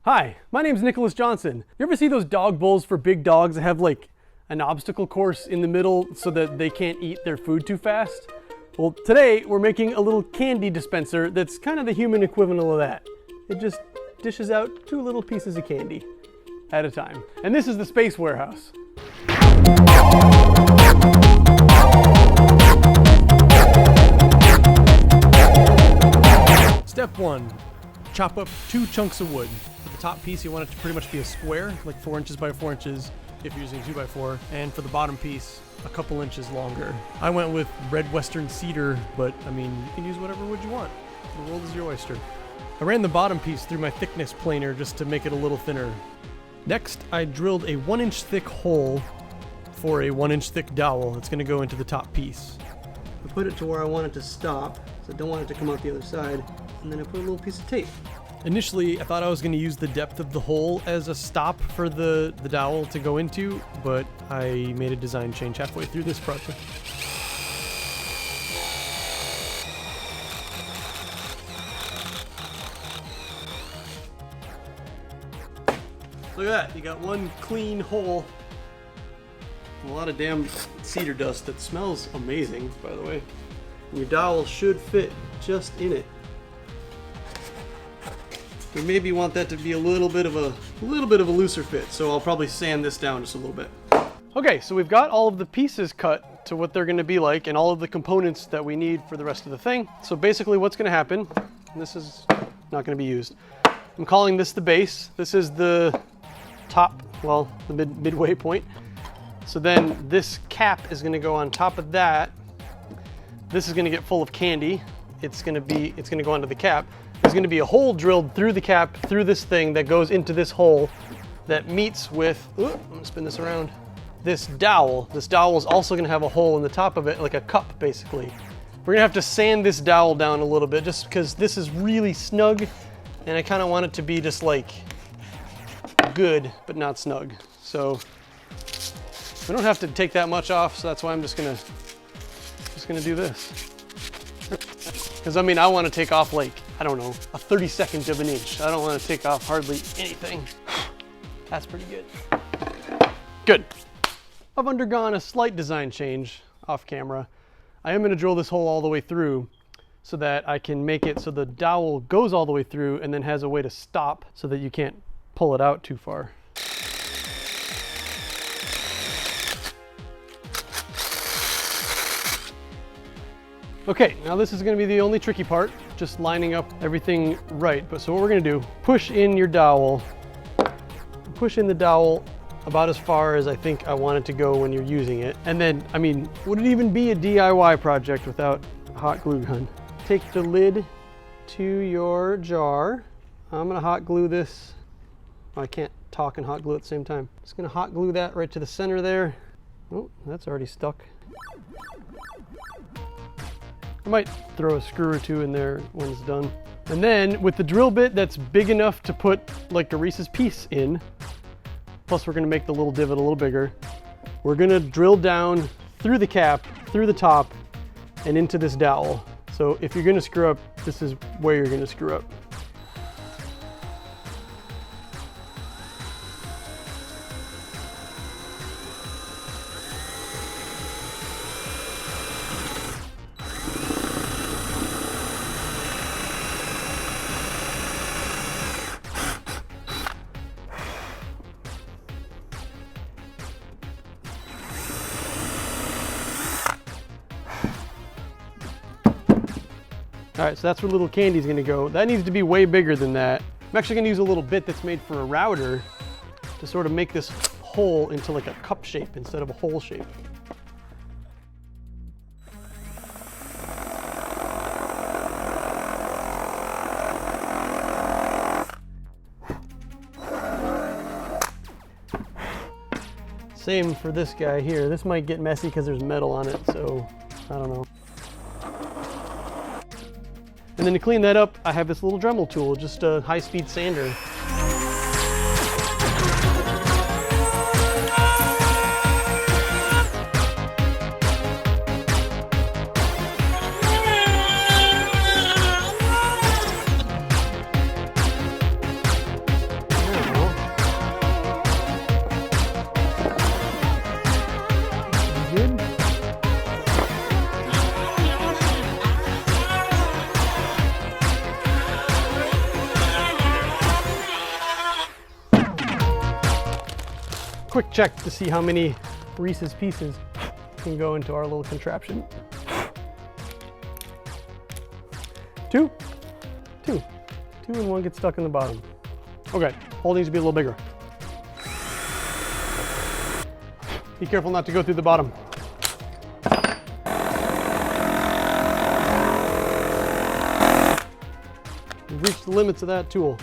Hi, my name's Nicholas Johnson. You ever see those dog bowls for big dogs that have like an obstacle course in the middle so that they can't eat their food too fast? Well, today we're making a little candy dispenser that's kind of the human equivalent of that. It just dishes out 2 little pieces of candy at a time. And this is the space warehouse. Step 1, chop up 2 chunks of wood. For the top piece, you want it to pretty much be a square, like 4 inches by 4 inches if you're using 2x4. And for the bottom piece, a couple inches longer. I went with red western cedar, but I mean, you can use whatever wood you want. The world is your oyster. I ran the bottom piece through my thickness planer just to make it a little thinner. Next, I drilled a 1-inch thick hole for a 1-inch thick dowel that's going to go into the top piece. I put it to where I want it to stop, so I don't want it to come out the other side, and then I put a little piece of tape. Initially, I thought I was going to use the depth of the hole as a stop for the dowel to go into, but I made a design change halfway through this project. Look at that, you got one clean hole. A lot of damn cedar dust that smells amazing, by the way. And your dowel should fit just in it. We maybe want that to be a little bit of a looser fit, so I'll probably sand this down just a little bit. Okay, so we've got all of the pieces cut to what they're going to be like and all of the components that we need for the rest of the thing. So basically what's going to happen, and this is not going to be used, I'm calling this the base. This is the top, well, the midway point. So then this cap is going to go on top of that. This is going to get full of candy. It's going to go onto the cap. There's going to be a hole drilled through the cap, through this thing that goes into this hole that meets with, I'm going to spin this around, this dowel. This dowel is also going to have a hole in the top of it, like a cup basically. We're going to have to sand this dowel down a little bit just because this is really snug and I kind of want it to be just like good but not snug. So we don't have to take that much off, so that's why I'm just gonna do this. Because I mean, I want to take off like, I don't know, a 32nd of an inch. I don't want to take off hardly anything. That's pretty good. Good. I've undergone a slight design change off camera. I am going to drill this hole all the way through so that I can make it so the dowel goes all the way through and then has a way to stop so that you can't pull it out too far. Okay, now this is going to be the only tricky part, just lining up everything right. But so what we're going to do, push in your dowel, push in the dowel about as far as I think I want it to go when you're using it. And then, I mean, would it even be a DIY project without a hot glue gun? Take the lid to your jar. I'm going to hot glue this. I can't talk and hot glue at the same time. Just going to hot glue that right to the center there. Oh, that's already stuck. I might throw a screw or 2 in there when it's done. And then with the drill bit that's big enough to put like a Reese's piece in, plus we're gonna make the little divot a little bigger, we're gonna drill down through the cap, through the top, and into this dowel. So if you're gonna screw up, this is where you're gonna screw up. All right, so that's where little candy's gonna go. That needs to be way bigger than that. I'm actually gonna use a little bit that's made for a router to sort of make this hole into like a cup shape instead of a hole shape. Same for this guy here. This might get messy because there's metal on it, so I don't know. And then to clean that up, I have this little Dremel tool, just a high-speed sander. quick check to see how many Reese's Pieces can go into our little contraption. Two and one gets stuck in the bottom. Okay, hole needs to be a little bigger. Be careful not to go through the bottom. We've reached the limits of that tool.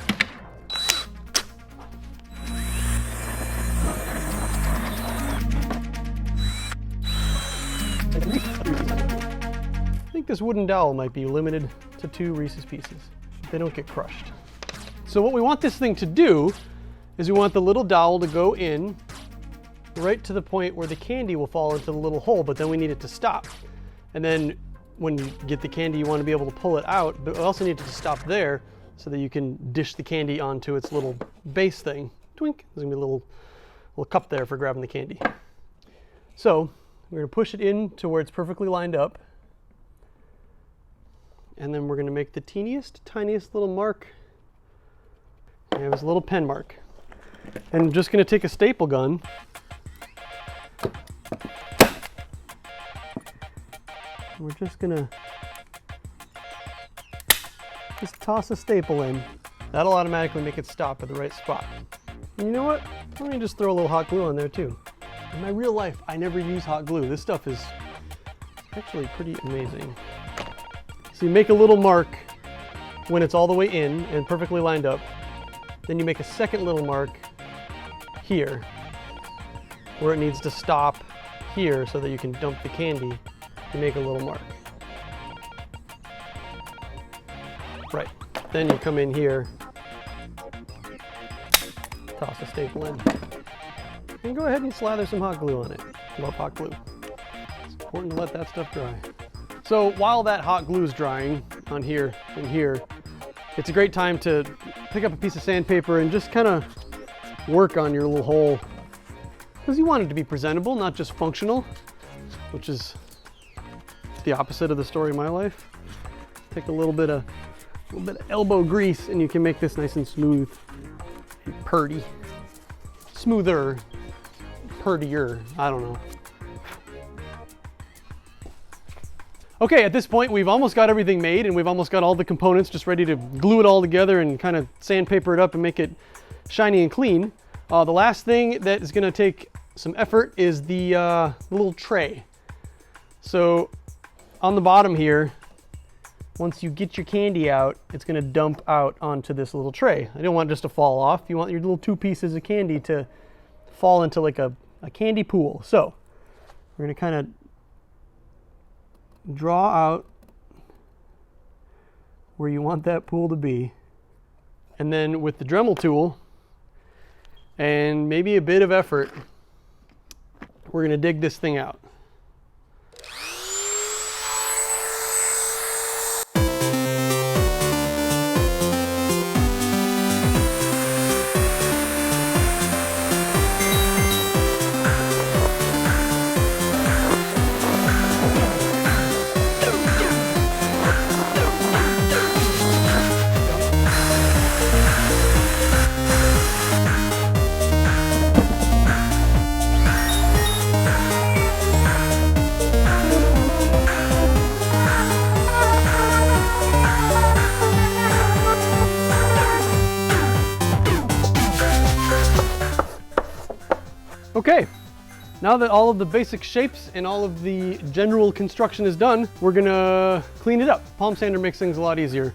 I think this wooden dowel might be limited to 2 Reese's Pieces. They don't get crushed. So what we want this thing to do is we want the little dowel to go in right to the point where the candy will fall into the little hole, but then we need it to stop. And then when you get the candy, you want to be able to pull it out, but we also need it to stop there so that you can dish the candy onto its little base thing. Twink, there's gonna be a little cup there for grabbing the candy. So we're gonna push it in to where it's perfectly lined up. And then we're gonna make the teeniest, tiniest little mark. And it was a little pen mark. And I'm just gonna take a staple gun. We're just gonna toss a staple in. That'll automatically make it stop at the right spot. And you know what? Let me just throw a little hot glue on there too. In my real life, I never use hot glue. This stuff is actually pretty amazing. So you make a little mark when it's all the way in and perfectly lined up. Then you make a second little mark here where it needs to stop here so that you can dump the candy. You make a little mark. Right. Then you come in here, toss a staple in, and go ahead and slather some hot glue on it. Love hot glue. It's important to let that stuff dry. So while that hot glue is drying on here and here, it's a great time to pick up a piece of sandpaper and just kind of work on your little hole, because you want it to be presentable, not just functional, which is the opposite of the story of my life. Take a little bit of elbow grease and you can make this nice and smooth and purty. Smoother, purtier, I don't know. Okay, at this point we've almost got everything made and we've almost got all the components just ready to glue it all together and kind of sandpaper it up and make it shiny and clean. The last thing that is going to take some effort is the little tray. So on the bottom here, once you get your candy out, it's going to dump out onto this little tray. I don't want it just to fall off. You want your little 2 pieces of candy to fall into like a candy pool. So we're going to kind of draw out where you want that pool to be. And then with the Dremel tool and maybe a bit of effort, we're going to dig this thing out. Okay, now that all of the basic shapes and all of the general construction is done, we're gonna clean it up. Palm sander makes things a lot easier.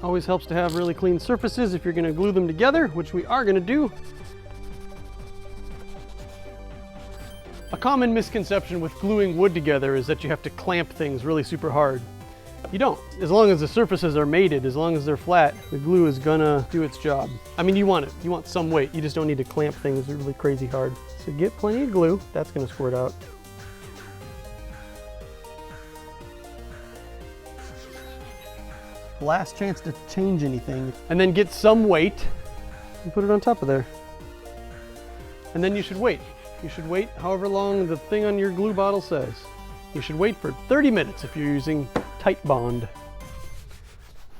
Always helps to have really clean surfaces if you're gonna glue them together, which we are gonna do. A common misconception with gluing wood together is that you have to clamp things really super hard. You don't. As long as the surfaces are mated, as long as they're flat, the glue is gonna do its job. I mean, you want it. You want some weight. You just don't need to clamp things really crazy hard. So get plenty of glue. That's gonna squirt out. Last chance to change anything. And then get some weight and put it on top of there. and then you should wait. You should wait however long the thing on your glue bottle says. You should wait for 30 minutes if you're using Tight Bond.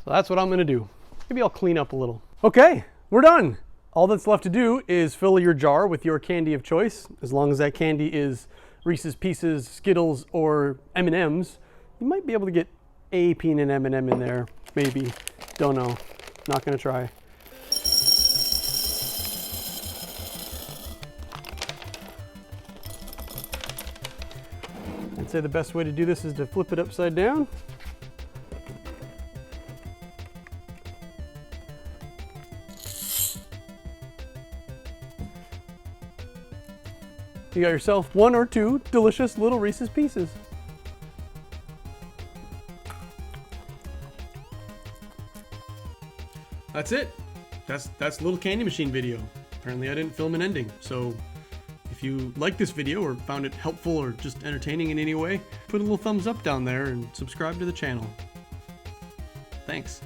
So that's what I'm gonna do. Maybe I'll clean up a little. Okay, we're done. All that's left to do is fill your jar with your candy of choice. As long as that candy is Reese's Pieces, Skittles, or M&Ms, you might be able to get a peanut M&M in there, maybe. Don't know, not gonna try. I'd say the best way to do this is to flip it upside down. You got yourself 1 or 2 delicious little Reese's Pieces. That's it. That's a little candy machine video. Apparently I didn't film an ending, so if you liked this video or found it helpful or just entertaining in any way, put a little thumbs up down there and subscribe to the channel. Thanks.